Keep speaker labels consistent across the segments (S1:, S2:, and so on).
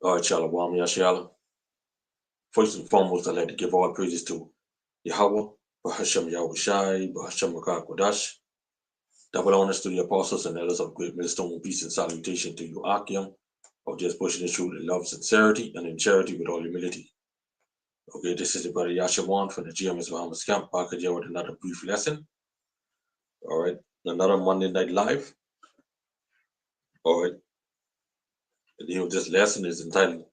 S1: All right, Qam Yasharahla. First and foremost, I'd like to give all praises to Yahweh, Bahasham Yahushai, Bahasham Kodash. Double honors to the apostles and elders of great millstone, peace and salutation to you, Akim, of just pushing the truth in love, sincerity, and in charity with all humility. Okay, this is the brother Yashawan from the GMS Bahamas Camp, back again with another brief lesson. All right, another Monday Night Live. All right, the name of this lesson is entitled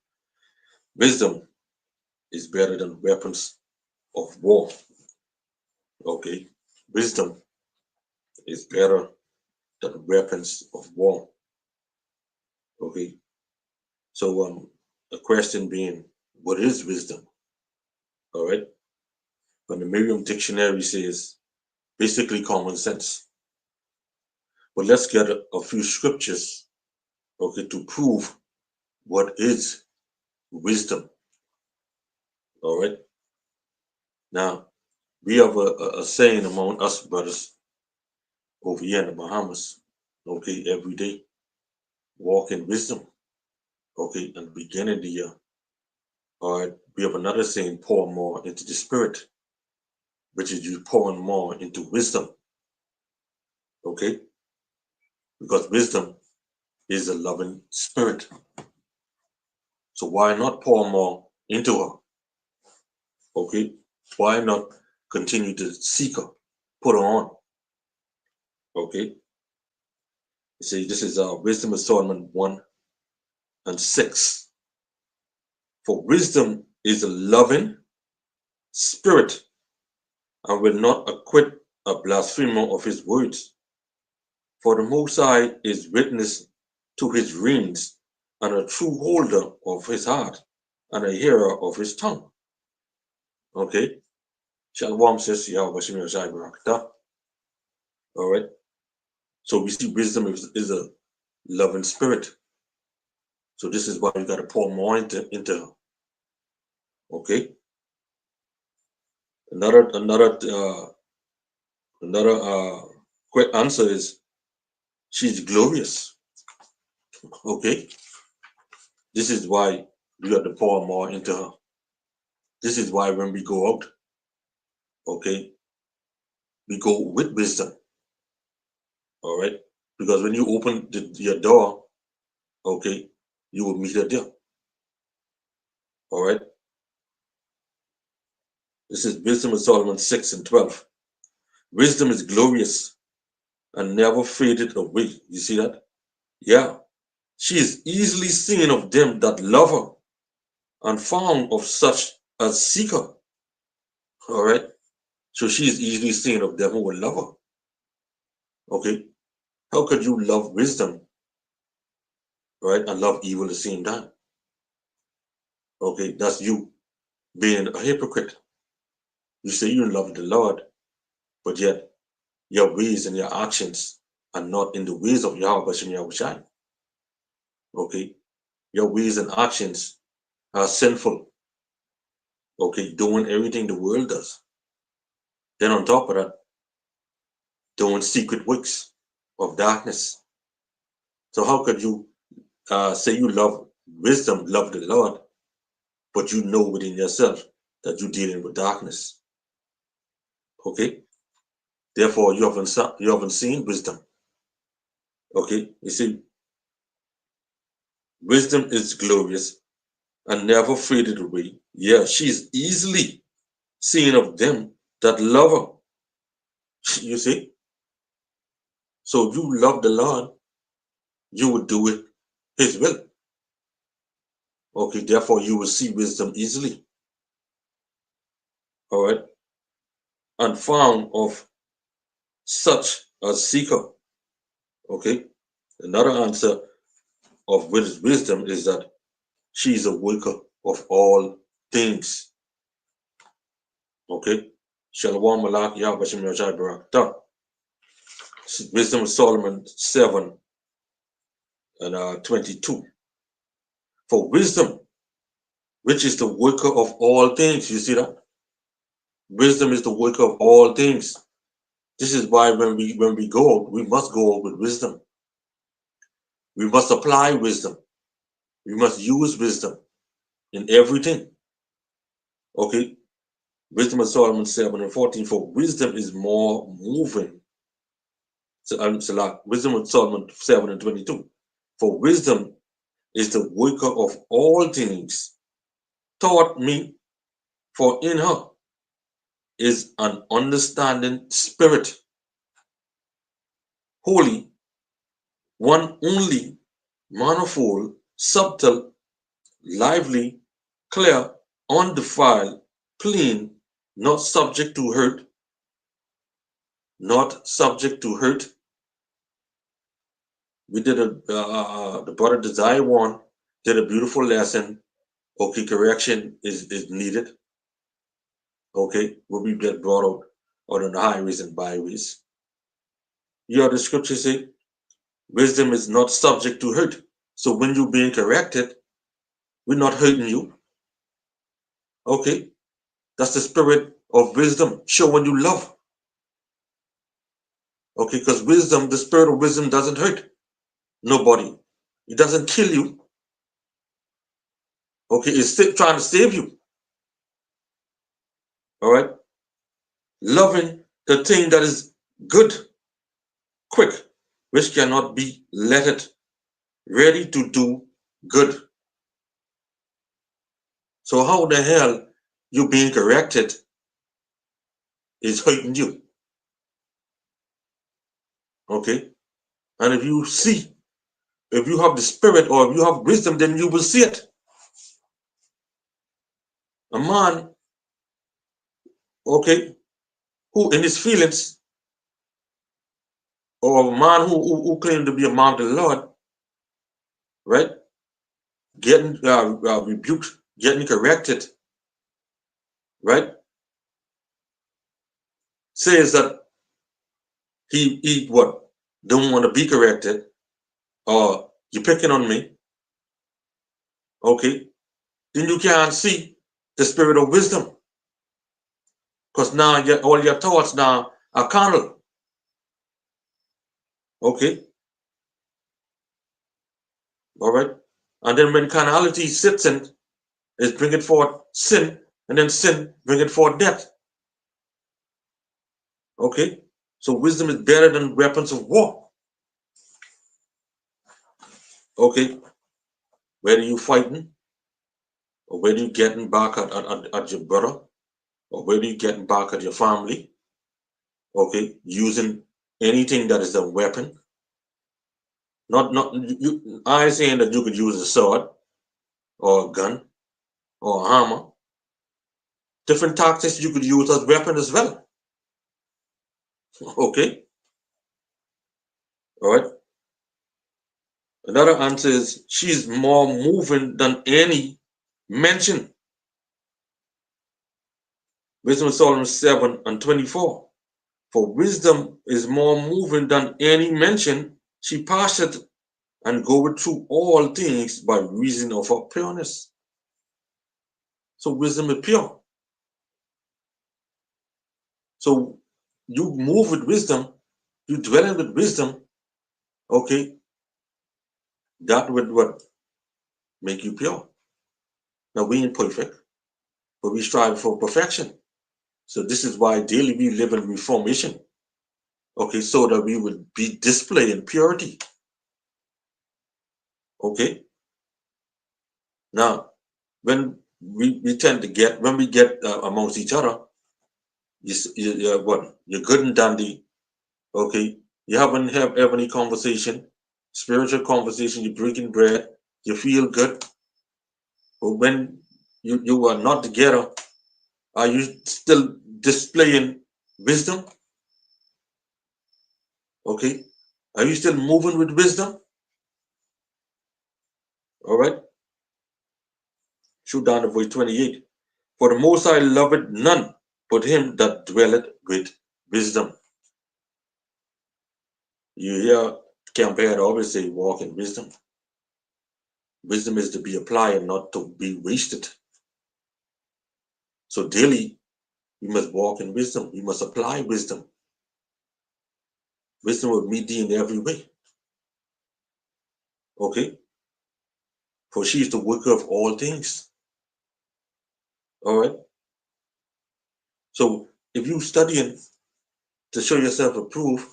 S1: Wisdom is Better Than Weapons of War. Okay, wisdom is better than weapons of war. Okay, so the question being, what is wisdom? All right, when the Merriam Dictionary says basically common sense. But let's get a few scriptures, okay, to prove what is wisdom. All right, now we have a saying among us brothers over here in the Bahamas, okay, every day walk in wisdom. Okay, and beginning of the year. All right, we have another saying, pour more into the spirit, which is you pouring more into wisdom. Okay, because wisdom is a loving spirit. So why not pour more into her? Okay, why not continue to seek her, put her on? Okay, you see, this is Wisdom of Solomon 1:6. For wisdom is a loving spirit and will not acquit a blasphemer of his words. For the Most High is witness to his reins, and a true holder of his heart, and a hearer of his tongue. Okay? Shalom says Yahweh Shemir Shai Barakatah. All right? So we see wisdom is a loving spirit. So this is why you got to pour more into her. Okay? Another quick answer is she's glorious. Okay? This is why we got to pour more into her. This is why when we go out, okay, we go with wisdom. All right, because when you open your door, okay, you will meet her there. All right, this is Wisdom of Solomon 6:12. Wisdom is glorious and never faded away. You see that? Yeah, she is easily seen of them that love her, and found of such as seek her. All right, so she is easily seen of them who will love her. Okay, how could you love wisdom, right, and love evil at the same time? Okay, that's you being a hypocrite. You say you love the Lord, but yet your ways and your actions are not in the ways of Yahweh Shem Yahushai. Okay, your ways and actions are sinful. Okay, doing everything the world does. Then on top of that, doing secret works of darkness. So how could you say you love wisdom, love the Lord, but you know within yourself that you're dealing with darkness? Okay, therefore you haven't seen wisdom. Okay, you see, wisdom is glorious and never faded away. Yeah, she's easily seen of them that love her. You see? So if you love the Lord, you will do it his will. Okay, therefore you will see wisdom easily. All right. And found of such a seeker. Okay. Another answer of wisdom is that she is a worker of all things. Okay. Shalom Malak Yahweh Shem Yahshai Barak. Wisdom of Solomon 7:22. For wisdom, which is the worker of all things. You see that? Wisdom is the worker of all things. This is why when we go, we must go with wisdom. We must apply wisdom. We must use wisdom in everything. Okay. Wisdom of Solomon 7:14. For wisdom is more moving. Wisdom of Solomon 7:22. For wisdom is the worker of all things. Taught me, for in her is an understanding spirit, holy, one only, manifold, subtle, lively, clear, undefiled, clean, not subject to hurt, not subject to hurt. We did the brother Desire one did a beautiful lesson. Okay, correction is needed. Okay, will be get brought out on the highways and byways. You hear the scripture say, wisdom is not subject to hurt. So when you're being corrected, we're not hurting you. Okay, that's the spirit of wisdom, showing you love. Okay, because wisdom, the spirit of wisdom doesn't hurt nobody. It doesn't kill you. Okay, it's still trying to save you. All right, loving the thing that is good, quick, which cannot be letted, ready to do good. So how the hell you being corrected is hurting you? Okay, and if you see, if you have the spirit or if you have wisdom, then you will see it. A man, okay, who in his feelings, or a man who claimed to be a man of the Lord, right, getting rebuked, getting corrected, right, says that he what, don't want to be corrected, or you're picking on me, okay, then you can't see the spirit of wisdom, because now all your thoughts now are carnal, okay, all right, and then when carnality sits in, is bringing forth sin, and then sin bringing forth death. Okay, so wisdom is better than weapons of war. Okay, whether you fighting, or whether you getting back at your brother, or whether you getting back at your family, okay, using anything that is a weapon. Not you, I ain't saying that you could use a sword or a gun or a hammer. Different tactics you could use as weapon as well. Okay, all right. Another answer is she's more moving than any mention. Wisdom of Solomon 7:24. For wisdom is more moving than any mention. She passeth and goeth through all things by reason of her pureness. So wisdom is pure. So you move with wisdom, you dwell with wisdom, okay, that would what? Make you pure. Now we ain't perfect, but we strive for perfection. So this is why daily we live in reformation. Okay, so that we would be displaying purity. Okay. Now, when we tend to get, when we get amongst each other, what? You're good and dandy. Okay. You haven't have any conversation, spiritual conversation. You're drinking bread. You feel good. But when you are not together, are you still displaying wisdom? Okay. Are you still moving with wisdom? All right. Shoot down to verse 28. For the Most High loveth none but him that dwelleth with wisdom. You hear Campbell always say, walk in wisdom. Wisdom is to be applied and not to be wasted. So daily, we must walk in wisdom. We must apply wisdom. Wisdom will meet thee in every way. Okay? for she is the worker of all things. All right. So if you studying to show yourself approved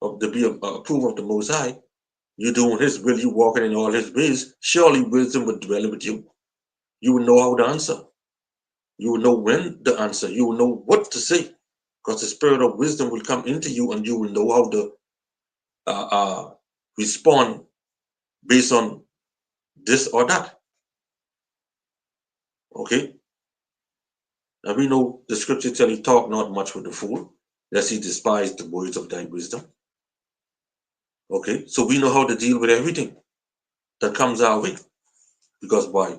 S1: of to be approved of the Most High, you're doing His will, you walking in all His ways. Surely wisdom would dwell with you. You will know how to answer. You will know when to answer. You will know what to say, because the spirit of wisdom will come into you, and you will know how to respond based on this or that. Okay. And we know the scripture tell you, talk not much with the fool, lest he despise the words of thy wisdom. Okay, so we know how to deal with everything that comes our way, because why?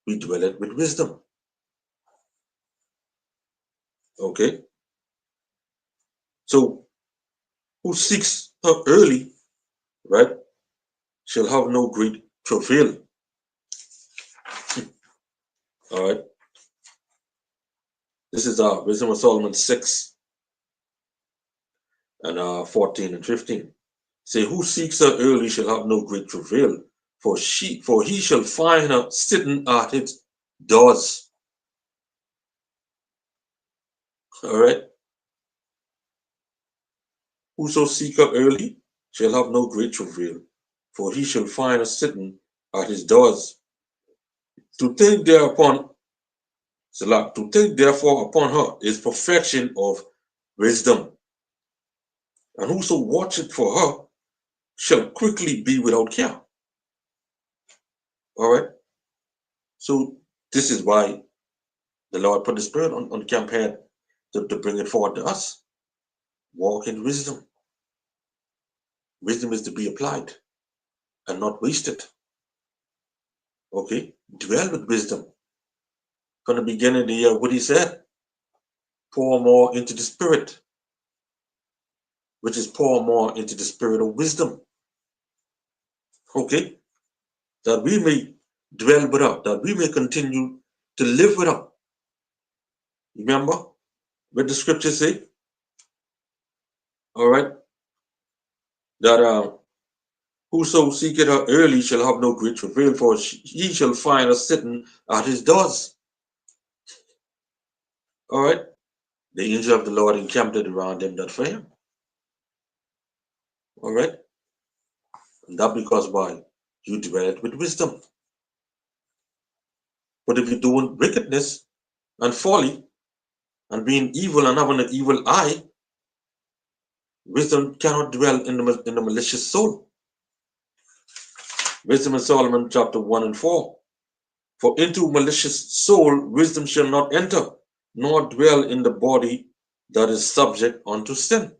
S1: We dwell it with wisdom. Okay, so who seeks her early, right, shall have no great travail. All right, this is Wisdom of Solomon 6 and 14 and 15. Say, who seeks her early shall have no great travail, for he shall find her sitting at his doors. All right. Whoso seek her early shall have no great travail, for he shall find her sitting at his doors. To think thereupon, Salah, to think therefore upon her is perfection of wisdom. And whoso watcheth for her shall quickly be without care. All right. So this is why the Lord put the Spirit on the campaign to bring it forward to us. Walk in wisdom. Wisdom is to be applied and not wasted. Okay. Dwell with wisdom. From the beginning of the year, what he said, pour more into the Spirit, which is pour more into the spirit of wisdom. Okay? That we may dwell with her, that we may continue to live with her. Remember what the scriptures say? All right? That whoso seeketh her early shall have no great travail, for he shall find her sitting at his doors. All right? The angel of the Lord encamped around them that fear him. All right? And that because why? You dwell with wisdom. But if you're doing wickedness and folly and being evil and having an evil eye, wisdom cannot dwell in the malicious soul. Wisdom of Solomon chapter 1 and 4. For into malicious soul wisdom shall not enter, nor dwell in the body that is subject unto sin.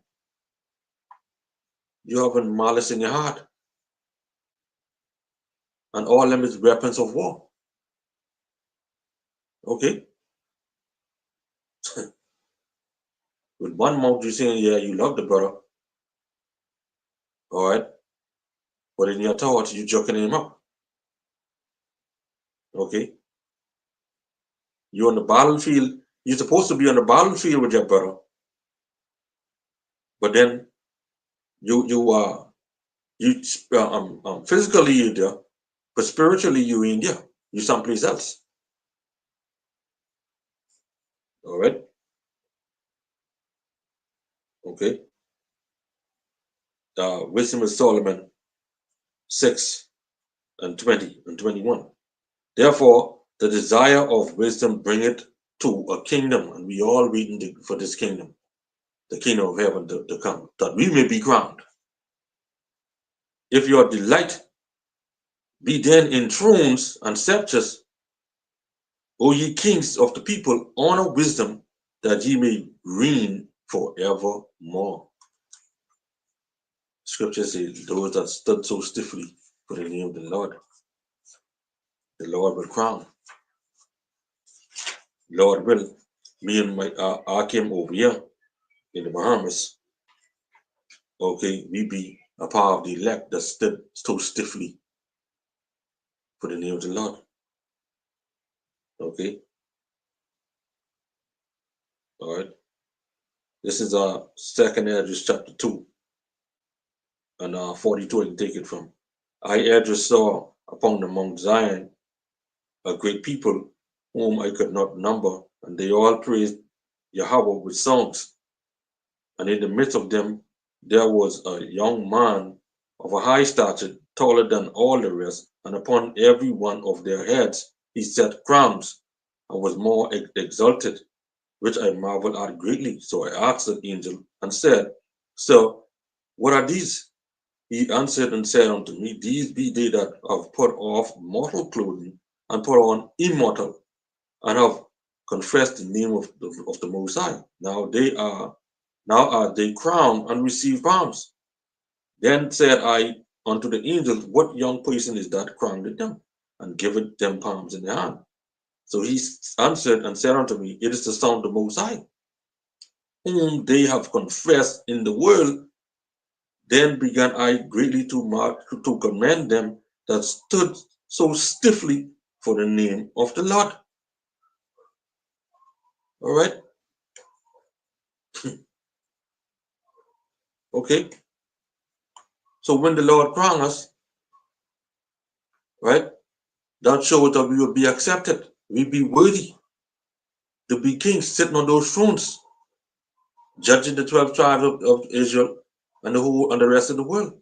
S1: You have a malice in your heart, and all them is weapons of war. Okay? With one mouth you're saying, yeah, you love the brother. All right? But in your thoughts, you're joking him up. Okay? You're on the battlefield. You're supposed to be on the battlefield with your brother. But then physically you're there, but spiritually you're in there. You're someplace else. All right? Okay? Wisdom of Solomon 6 and 20 and 21. Therefore, the desire of wisdom bringeth to a kingdom, and we all waiting for this kingdom, the kingdom of heaven to come, that we may be crowned. If your delight be then in thrones and scepters, O ye kings of the people, honor wisdom, that ye may reign forevermore. Scripture says, those that stood so stiffly for the name of the Lord will crown. Lord will, me and my Akim over here in the Bahamas, okay, we be a part of the elect that stood so stiffly for the name of the Lord. Okay. All right. This is our second address, chapter 2 and 42. I can take it from. I address saw upon the Mount Zion a great people whom I could not number, and they all praised Yahweh with songs. And in the midst of them there was a young man of a high stature, taller than all the rest, and upon every one of their heads he set crowns, and was more exalted, which I marveled at greatly. So I asked the angel and said, Sir, what are these? He answered and said unto me, These be they that have put off mortal clothing and put on immortal, and have confessed the name of the Most High. Now are they crowned and receive palms. Then said I unto the angels, What young person is that crowned with them, and giveth them palms in their hand? So he answered and said unto me, It is the Son of the Most High, whom they have confessed in the world. Then began I greatly to commend them that stood so stiffly for the name of the Lord. All right. Okay. So when the Lord crown us, right, that shows that we will be accepted. We be worthy to be kings sitting on those thrones, judging the 12 tribes of Israel and the rest of the world.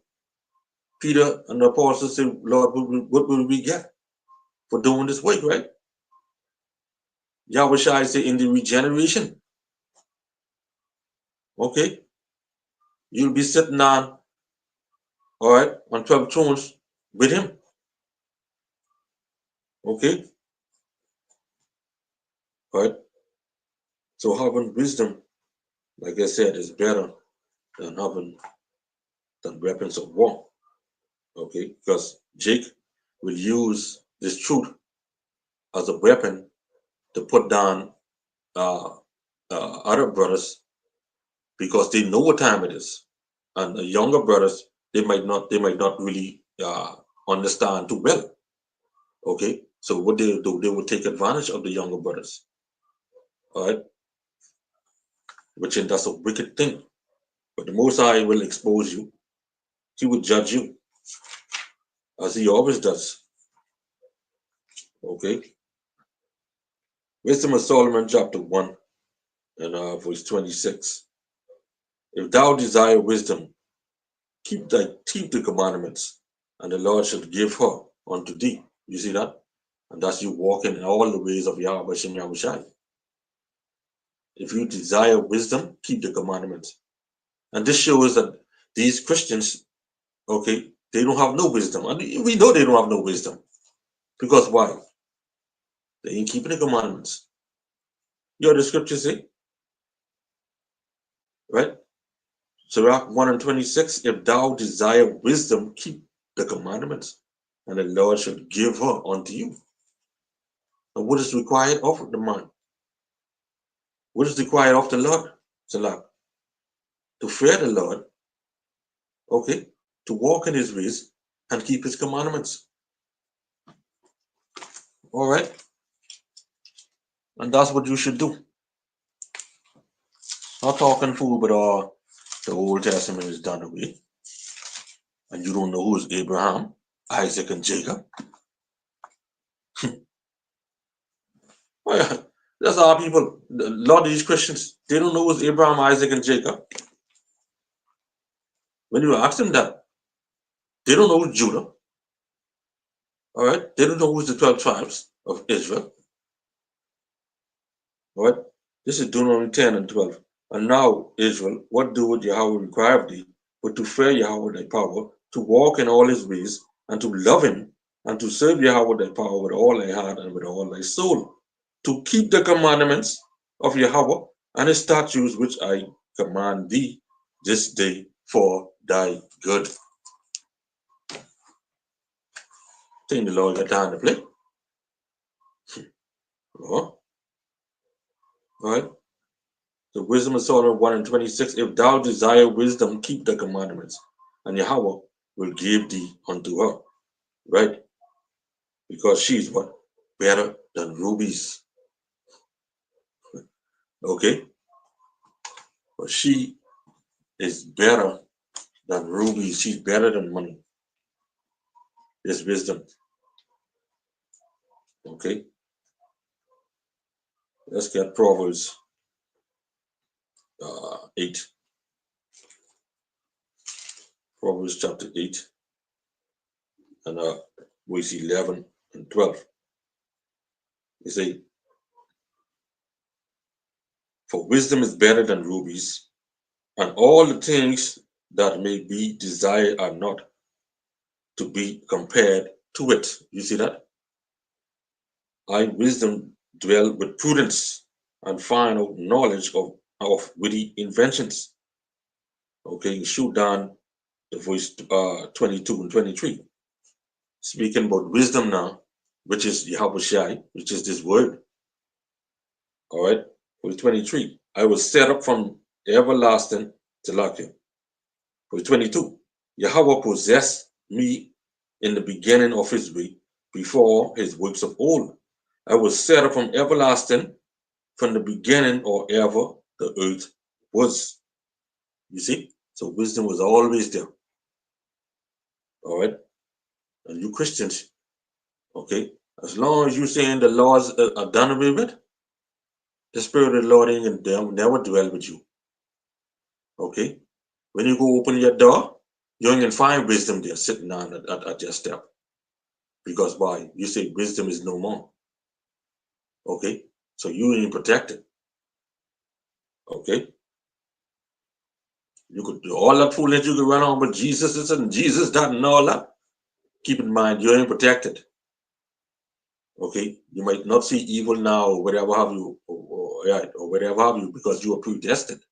S1: Peter and the apostles say, Lord, what will we get for doing this work, right? Yahweh Shai say in the regeneration. Okay, you'll be sitting on, all right, on 12 thrones with him. Okay, all right. So having wisdom, like I said, is better than having weapons of war. Okay, because Jake will use this truth as a weapon to put down uh, other brothers because they know what time it is, and the younger brothers they might not really understand too well. Okay, so what they do, they will take advantage of the younger brothers. All right, which is that's a wicked thing. But the Most High will expose you. He will judge you as he always does. Okay, Wisdom of Solomon, chapter 1, and verse 26. If thou desire wisdom, keep the commandments, and the Lord shall give her unto thee. You see that? And that's you walking in all the ways of Yahweh Shem Yahushai. If you desire wisdom, keep the commandments. And this shows that these Christians, okay, they don't have no wisdom. And we know they don't have no wisdom. Because why? They ain't keeping the commandments. You know what the scriptures say? Right? Sirach 1 and 26, if thou desire wisdom, keep the commandments, and the Lord shall give her unto you. And what is required of the man? What is required of the Lord? Salah. To fear the Lord, okay, to walk in his ways and keep his commandments. All right? And that's what you should do. Not talking fool, but the Old Testament is done away. And you don't know who is Abraham, Isaac, and Jacob. Well, that's our people. A lot of these Christians, they don't know who's Abraham, Isaac, and Jacob. When you ask them that, they don't know who's Judah. All right? They don't know who's the 12 tribes of Israel. All right? This is Deuteronomy 10 and 12. And now, Israel, what doeth Yahweh require of thee, but to fear Yahweh thy power, to walk in all his ways, and to love him, and to serve Yahweh thy power with all thy heart and with all thy soul, to keep the commandments of Yahweh and his statutes which I command thee this day for thy good. Think the Lord got time to play. All right. The wisdom of Solomon 1 and 26. If thou desire wisdom, keep the commandments, and Yahweh will give thee unto her. Right? Because she's what? Better than rubies. Okay? But she is better than rubies. She's better than money. There's wisdom. Okay, let's get Proverbs 8. Proverbs chapter 8 and verse 11 and 12. It says, for wisdom is better than rubies, and all the things that may be desired are not to be compared to it. You see that? I, wisdom, dwell with prudence and find out knowledge of witty inventions. Okay, shoot down the verse 22 and 23. Speaking about wisdom now, which is Yahweh, which is this word. All right, verse 23. I was set up from everlasting to Lakim. Verse 22. Yahweh possessed me in the beginning of his way, before his works of old. I was set up from everlasting, from the beginning or ever the earth was. You see? So wisdom was always there. All right? And you Christians, okay, as long as you're saying the laws are done away with, the Spirit of the Lord ain't gonna never dwell with you. Okay? When you go open your door, you ain't gonna find wisdom there sitting down at your step. Because why? You say wisdom is no more. Okay? So you ain't protected. Okay? You could do all that foolishness you could run on with Jesus this and Jesus that and all that. Keep in mind you ain't protected. Okay? You might not see evil now or whatever have you, or whatever have you, because you are predestined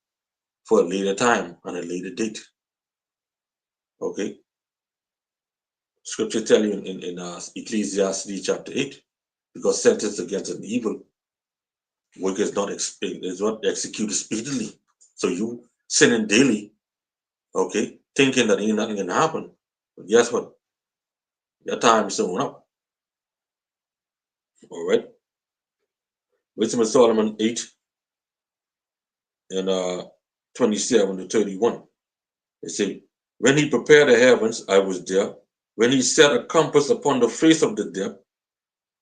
S1: for a later time and a later date. Okay? Scripture tell you in Ecclesiastes chapter 8, because sentence against an evil work is not executed speedily. So you sinning daily, okay, thinking that ain't nothing can happen. But guess what? Your time is soon up. All right. Wisdom of Solomon 8 and 27 to 31. It says, when he prepared the heavens, I was there. When he set a compass upon the face of the depth,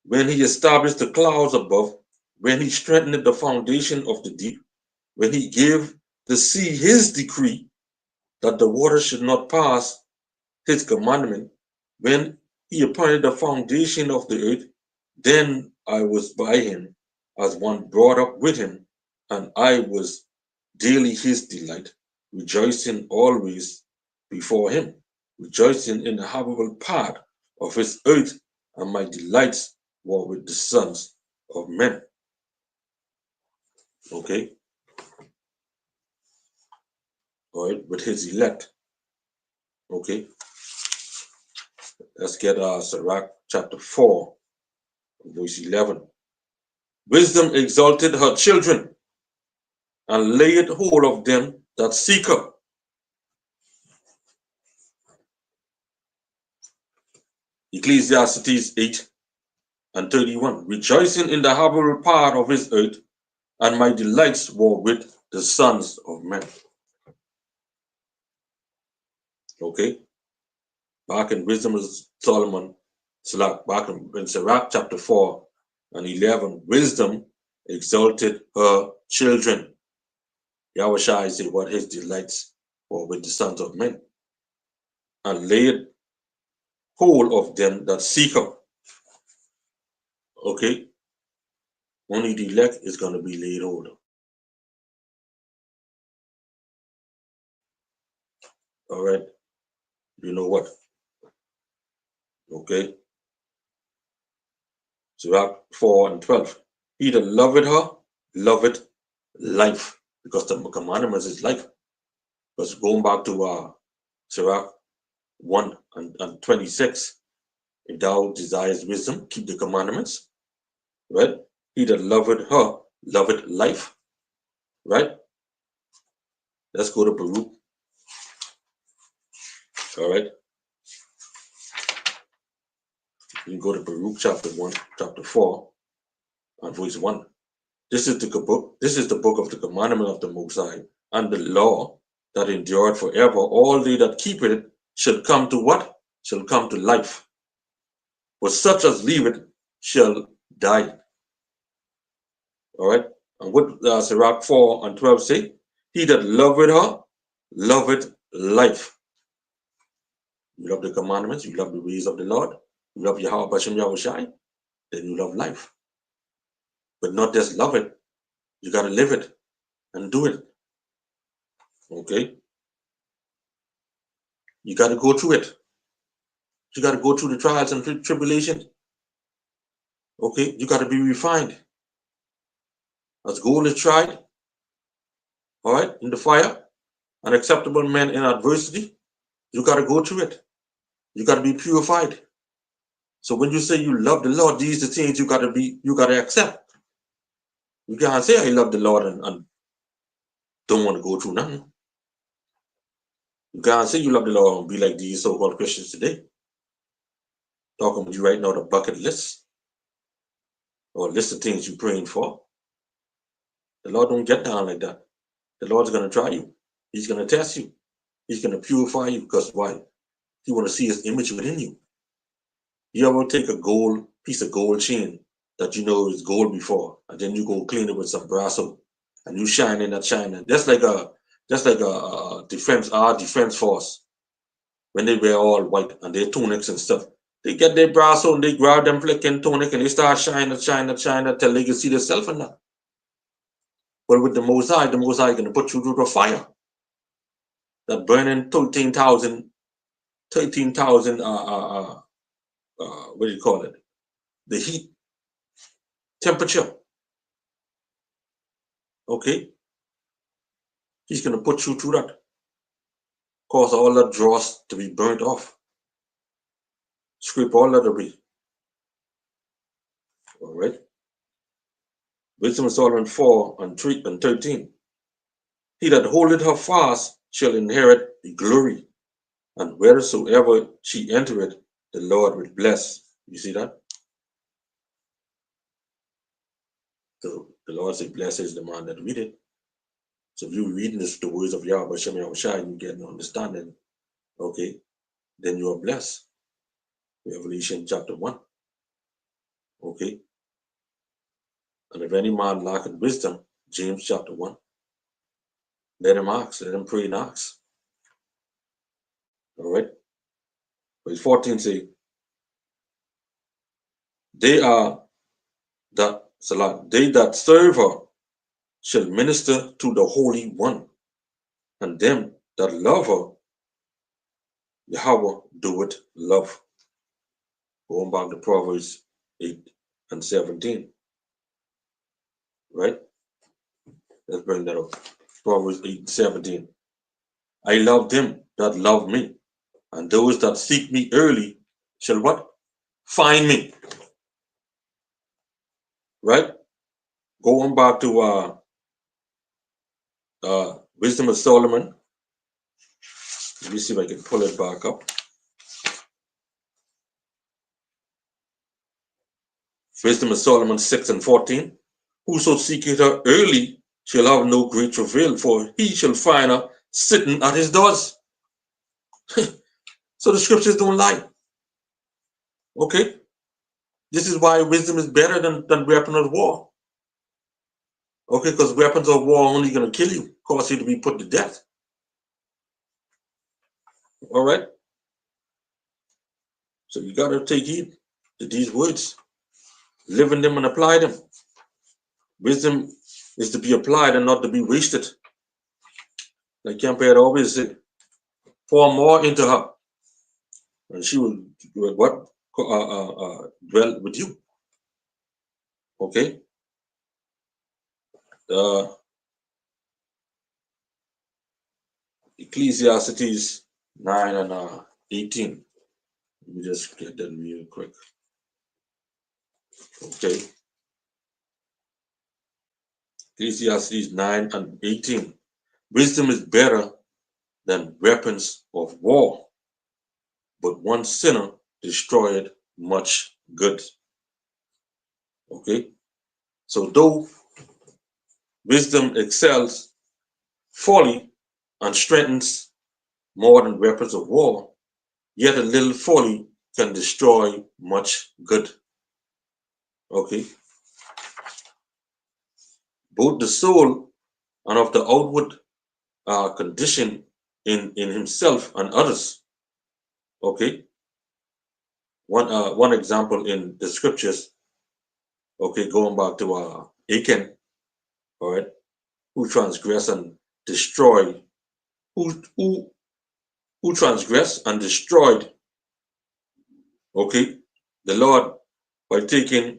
S1: when he established the clouds above, when he strengthened the foundation of the deep, when he gave the sea his decree that the water should not pass his commandment, when he appointed the foundation of the earth, then I was by him as one brought up with him, and I was daily his delight, rejoicing always before him, rejoicing in the habitable part of his earth, and my delights were with the sons of men. Okay? All right, with his elect. Okay? Let's get Sirach chapter 4, verse 11. Wisdom exalted her children and laid hold of them that seek her. Ecclesiastes 8 and 31. Rejoicing in the habitable part of his earth, and my delights were with the sons of men. Okay? Back in Wisdom of Solomon, back in Sirach chapter 4 and 11, wisdom exalted her children. Yahweh Shai said what his delights were with the sons of men, and laid hold of them that seek her. Okay? Only the elect is going to be laid hold of. All right? You know what? Okay? Sirach 4 and 12. He that loveth her, loveth life, because the commandments is life. Because going back to Sirach 1 and 26, if thou desires wisdom, keep the commandments, right? He that loveth her, loveth life, right? Let's go to Baruch. All right. You can go to Baruch chapter 1, chapter 4, and verse 1. This is the book of the commandment of the Most High, and the law that endureth forever. All they that keep it shall come to what? Shall come to life. But such as leave it shall died. All right. And what Sirach 4:12 say? He that loveth her, loveth life. You love the commandments, you love the ways of the Lord, you love Yahweh Bashem Yahushai, then you love life. But not just love it, you got to live it and do it. Okay? You got to go through it. You got to go through the trials and tribulations. Okay? You got to be refined. As gold is tried, all right, in the fire, an acceptable man in adversity, you got to go through it. You got to be purified. So when you say you love the Lord, these are the things you got to accept. You can't say I love the Lord and don't want to go through nothing. You can't say you love the Lord and be like these so-called Christians today. Talking about you writing out a bucket list or a list of things you're praying for. The Lord don't get down like that. The Lord's going to try you. He's going to test you. He's going to purify you because why? He want to see his image within you. You ever take a piece of gold chain that you know is gold before, and then you go clean it with some brass and you shine in that shine. Just like a defense force when they wear all white and their tunics and stuff. They get their brass and they grab them flicking tunic and they start shining till they can see themselves in that. But with the Most High going to put you through the fire. That burning 13,000, what do you call it? The heat, temperature. Okay? He's going to put you through that. Cause all that dross to be burnt off. Scrape all that away. All right? Wisdom of Solomon 4:13. He that holdeth her fast shall inherit the glory, and wheresoever she entereth, the Lord will bless. You see that? So the Lord said, blessed is the man that read it. So if you're reading the words of Yahweh Shem Yahushai and you get an understanding, okay, then you are blessed. Revelation chapter 1. Okay. And if any man lacketh wisdom, James chapter 1, let him ask, let him pray and ask. All right. Verse 14 say, they that serve her shall minister to the Holy One, and them that love her, Yahweh doeth love. Going back to Proverbs 8:17. Right? Let's bring that up. Proverbs 8:17. I love them that love me, and those that seek me early shall what? Find me. Right? Going back to Wisdom of Solomon. Let me see if I can pull it back up. Wisdom of Solomon 6:14. Whoso seeketh her early shall have no great travail, for he shall find her sitting at his doors. So the scriptures don't lie. Okay? This is why wisdom is better than weapons of war. Okay, because weapons of war are only going to kill you, cause you to be put to death. All right? So you got to take heed to these words, live in them and apply them. Wisdom is to be applied and not to be wasted. Like Campbell always said, pour more into her, and she will what? Dwell with you. Okay? Ecclesiastes 9:18. Let me just get that real quick. Okay. Ecclesiastes 9:18. Wisdom is better than weapons of war, but one sinner destroyed much good. Okay. So though wisdom excels folly and strengthens more than weapons of war, yet a little folly can destroy much good. Okay, both the soul and of the outward condition in himself and others. Okay, one example in the scriptures. Okay, going back to Achan, all right, who transgress and destroy, who who who transgressed and destroyed. Okay, the Lord by taking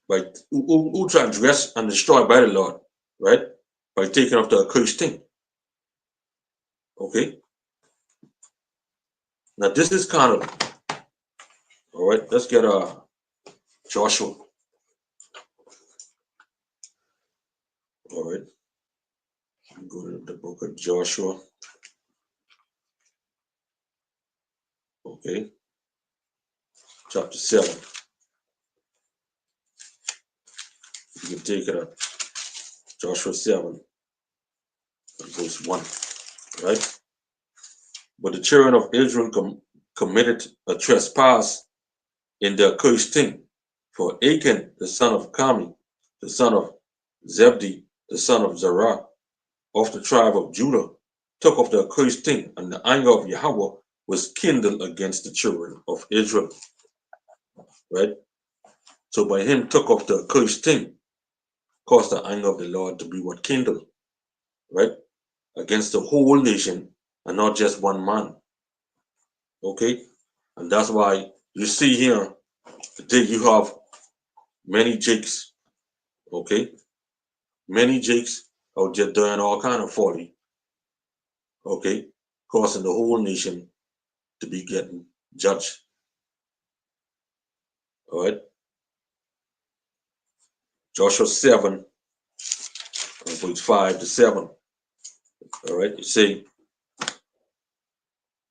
S1: by who transgressed and destroyed by the Lord, right? By taking off the accursed thing. Okay, now this is kind of all right. Let's get Joshua. All right, go to the book of Joshua. Okay, chapter 7. You can take it up. Joshua 7, verse 1. Right? But the children of Israel committed a trespass in their cursed thing. For Achan, the son of Carmi, the son of Zebdi, the son of Zerah, of the tribe of Judah, took of the accursed thing, and the anger of Yahweh was kindled against the children of Israel. Right? So by him took of the accursed thing, caused the anger of the Lord to be what kindled, right? Against the whole nation and not just one man. Okay? And that's why you see here today you have many Jakes, okay? Many Jakes out there doing all kind of folly, okay? Causing the whole nation to be getting judged. All right? Joshua 7, verse 5 to 7. All right, you say,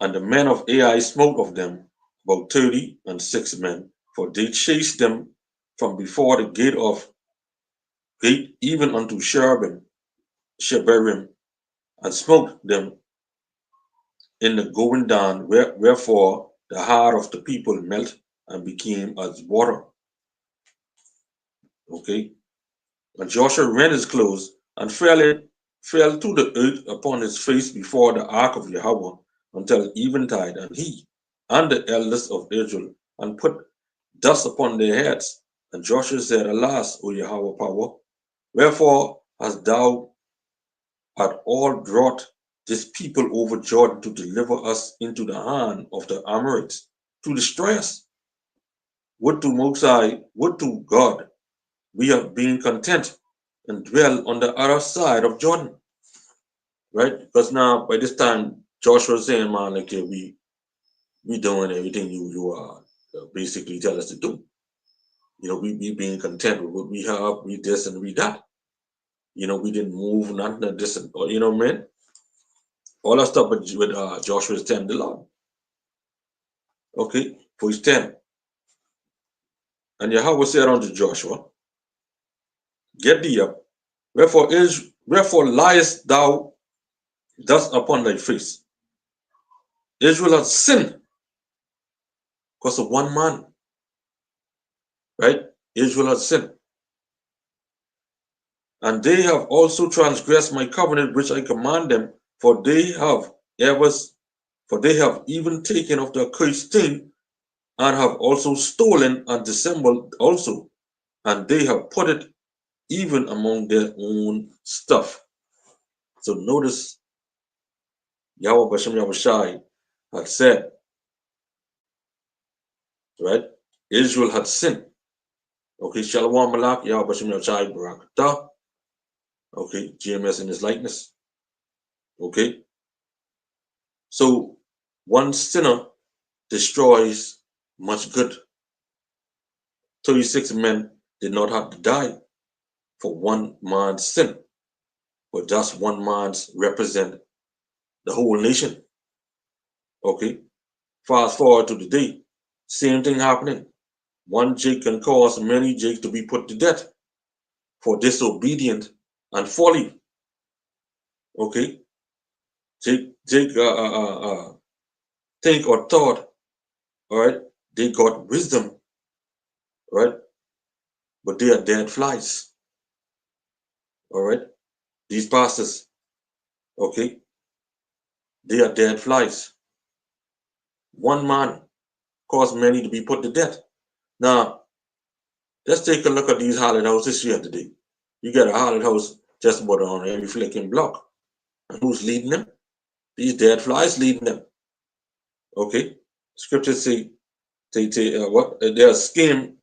S1: and the men of Ai smote of them about 36 men, for they chased them from before the gate even unto Shebarim, and smote them in the going down, wherefore the heart of the people melt and became as water. Okay. And Joshua rent his clothes and fell to the earth upon his face before the ark of Yahweh until eventide, and he and the elders of Israel, and put dust upon their heads. And Joshua said, Alas, O Yahweh power, wherefore hast thou at all brought this people over Jordan to deliver us into the hand of the Amorites, to destroy us? Would to Mosai, would to God, we have been content and dwell on the other side of Jordan. Right? Because now by this time Joshua is saying, man, like we doing everything you are basically tell us to do. You know, we being content with what we have, we this and we that. You know, we didn't move, nothing of this, and you know, man. All that stuff with Joshua is telling the Lord. Okay, verse 10. And Yahweh said unto Joshua, Get thee up, wherefore liest thou thus upon thy face? Israel has sinned because of one man. Right? Israel has sinned. And they have also transgressed my covenant which I command them, for they have even taken of the accursed thing, and have also stolen and dissembled also, and they have put it even among their own stuff. So notice Yahweh Bashem Yahushai had said, right? Israel had sinned. Okay, Shalom Malak, Yahweh Bashem Yahushai Barakatah. Okay, GMS in his likeness. Okay. So one sinner destroys much good. 36 men did not have to die for one man's sin, but just one man's represent the whole nation. Okay. Fast forward to today, same thing happening. One Jake can cause many Jakes to be put to death for disobedient and folly. Okay. Jake think or thought, all right, they got wisdom, right? But they are dead flies, all right? These pastors, okay, they are dead flies. One man caused many to be put to death. Now, let's take a look at these harlot houses here today. You got a harlot house just about on every flicking block. And who's leading them? These dead flies leading them. Okay? Scriptures say what their skin,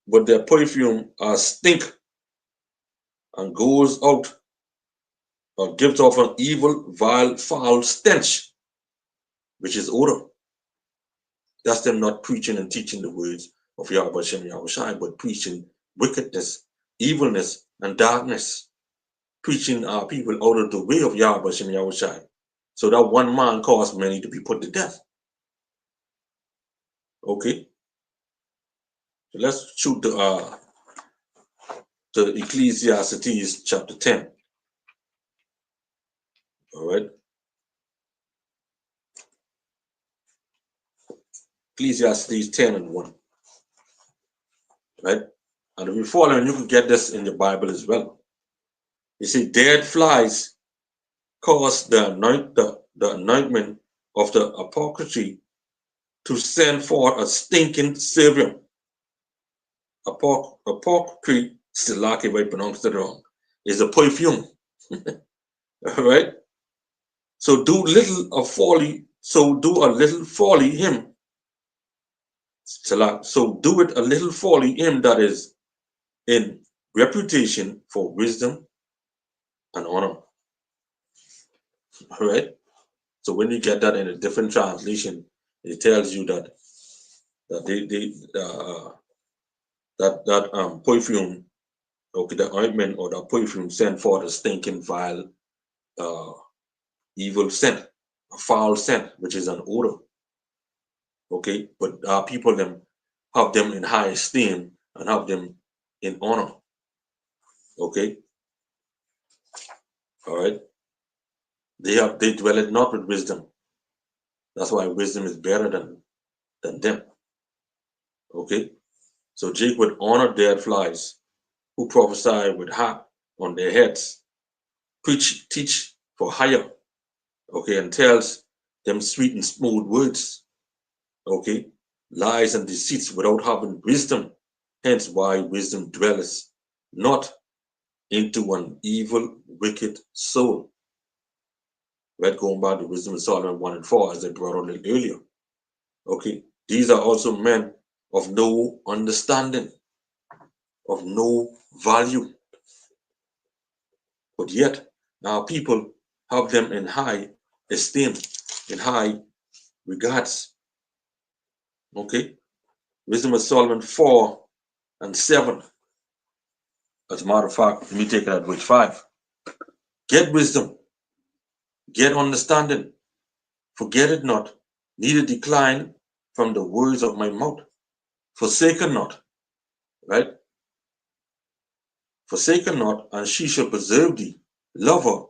S1: but their perfume stink and goes out or gives off an evil, vile, foul stench, which is odor. That's them not preaching and teaching the words of Yahweh Shem Yahushai, but preaching wickedness, evilness, and darkness. Preaching our people out of the way of Yahweh Shem Yahushai. So that one man caused many to be put to death. Okay? So let's shoot to Ecclesiastes chapter 10. All right? Ecclesiastes 10 and 1. Right? And if you follow, and you can get this in your Bible as well. You see, dead flies cause the anointment of the apothecary to send forth a stinking savior. Apothecary, Silaki, if I pronounced it wrong, is a perfume. All right? So do a little folly him. So do it a little folly him that is in reputation for wisdom and honor. All right? So when you get that in a different translation, it tells you that perfume, okay, the ointment or the perfume sent forth a stinking, vile, uh, evil scent, a foul scent, which is an odor. Okay, but people them have them in high esteem and have them in honor. Okay, all right. They dwell it not with wisdom. That's why wisdom is better than them. Okay, so Jake would honor dead flies who prophesy with hat on their heads, teach for hire, okay, and tells them sweet and smooth words, okay, lies and deceits without having wisdom. Hence why wisdom dwells not into an evil, wicked soul. Right, going back to Wisdom of Solomon 1 and 4, as I brought on it earlier. Okay, these are also men of no understanding, of no value. But yet, our people have them in high esteem, in high regards. Okay, Wisdom of Solomon 4 and 7. As a matter of fact, let me take it at verse 5. Get wisdom, get understanding, forget it not, neither decline from the words of my mouth. Forsake her not, right? Forsake her not, and she shall preserve thee. Love her,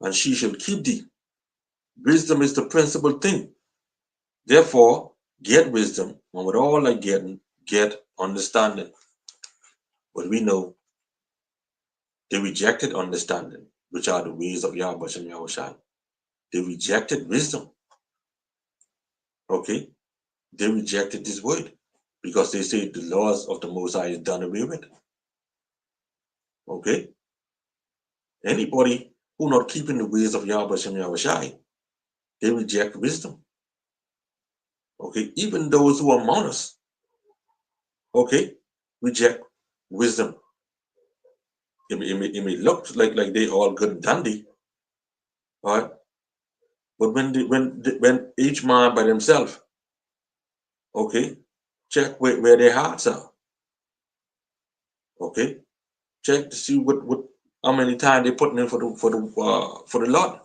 S1: and she shall keep thee. Wisdom is the principal thing. Therefore, get wisdom, and with all thy getting, get understanding. But we know they rejected understanding, which are the ways of Yahweh and Yahushua. They rejected wisdom. Okay? They rejected this word because they say the laws of the Most High is done away with. Okay? Anybody who not keeping the ways of Yahweh and Yahushua, they reject wisdom. Okay? Even those who are among us, okay, reject wisdom. It may look like they all good and dandy, all right? But when each man by themselves, okay, check where their hearts are, okay, check to see what how many times they putting in for the Lord,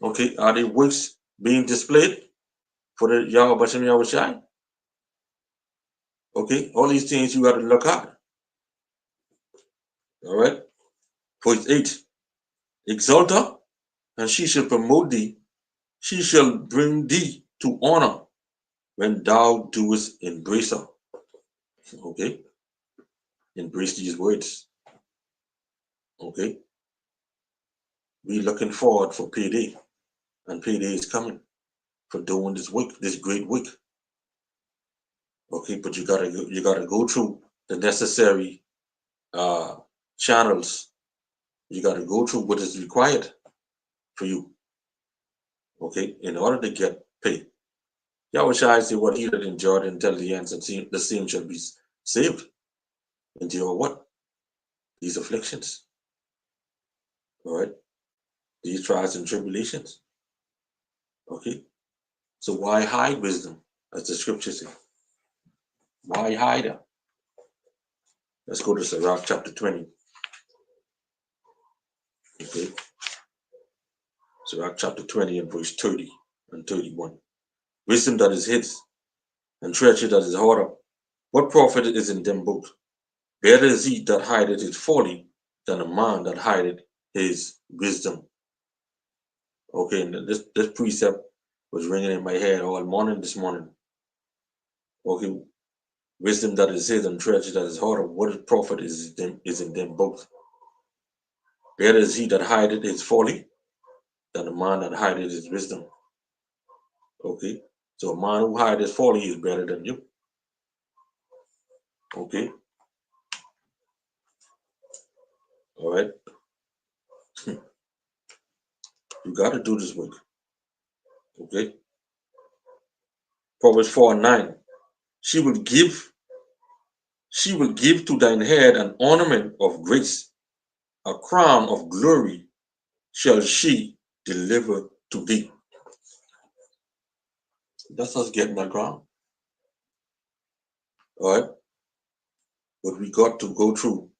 S1: okay, are they works being displayed for the Yahweh Bashem Yahushai? Okay, all these things you got to look at, all right. Verse 8, exalt her, and she shall promote thee, she shall bring thee to honor when thou doest embrace her. Okay, embrace these words. Okay, we looking forward for payday, and payday is coming for doing this work, this great work. Okay, but you gotta go through the necessary channels. You gotta go through what is required for you. Okay, in order to get paid. Yahweh Shai say what he that endured until the end, and the same shall be saved. Endure what? These afflictions. All right, these trials and tribulations. Okay, so why hide wisdom, as the scriptures say? Why hide her? Let's go to Sirach chapter 20. Okay, Sirach chapter 20 and verse 30 and 31. Wisdom that is hid, and treasure that is hoarded up. What profit is in them both? Better is he that hideth his folly than a man that hideth his wisdom. Okay, and this precept was ringing in my head all morning this morning. Okay, wisdom that is hid and treasure that is hoarded. What profit is in them both? Better is he that hideth his folly than a man that hideth his wisdom. Okay, so a man who hides his folly is better than you. Okay, all right. You got to do this work. Okay, Proverbs 4:9. She will give to thine head an ornament of grace, a crown of glory shall she deliver to thee. That's us getting that crown. All right, but we got to go through.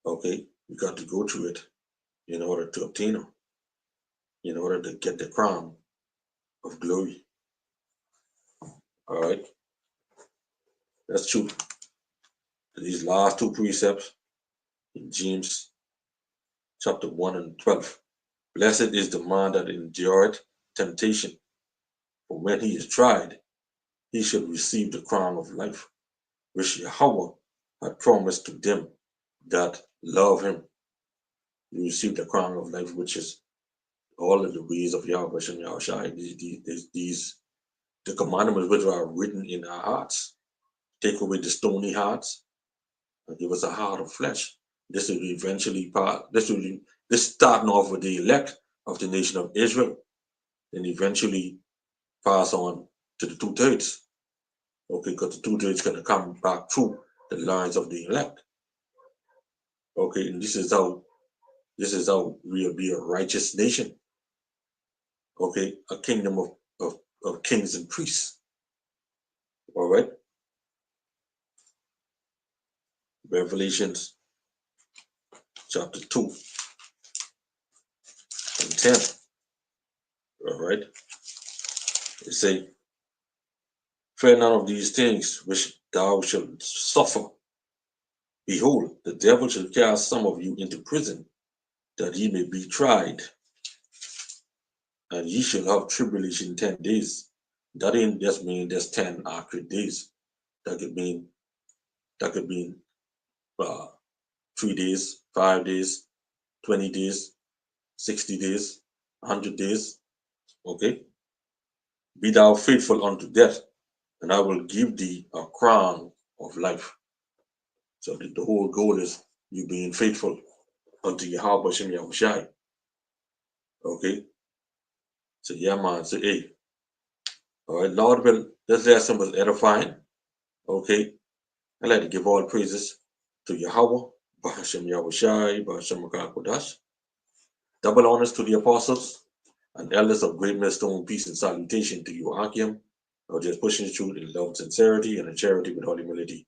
S1: Okay, we got to go through it in order to obtain them, in order to get the crown of glory. All right, that's true. These last two precepts in James chapter 1 and 12. Blessed is the man that endureth temptation, for when he is tried, he shall receive the crown of life, which Yahweh had promised to them that love him. You receive the crown of life, which is all of the ways of Yahweh and Yahushai. These the commandments which are written in our hearts. Take away the stony hearts and give us a heart of flesh. This will eventually part. This starting off with the elect of the nation of Israel, and eventually pass on to the 2/3. Okay, because the 2/3 gonna come back through the lines of the elect. Okay, and this is how we'll be a righteous nation. Okay, a kingdom of kings and priests. All right. Revelations chapter 2 and 10. All right. It say, fear none of these things which thou shalt suffer. Behold, the devil shall cast some of you into prison, that ye may be tried, and ye shall have tribulation 10 days. That ain't just mean there's 10 accurate days. That could mean 3 days, 5 days, 20 days, 60 days, 100 days. Okay. Be thou faithful unto death, and I will give thee a crown of life. So the whole goal is you being faithful unto Yahweh Shem Yahushai. Okay. So yeah, man. So hey. All right, Lord, well, this lesson was edifying. Okay. I'd like to give all praises to Yahweh, Bahashem Yahushai, Bahashem Kodash. Double honors to the apostles and elders of Great Millstone, peace and salutation to you, Akim. Or just pushing the truth in love, sincerity, and in charity with all humility.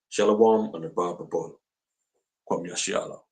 S1: Shalom and the Bible. Qam Yasharahla.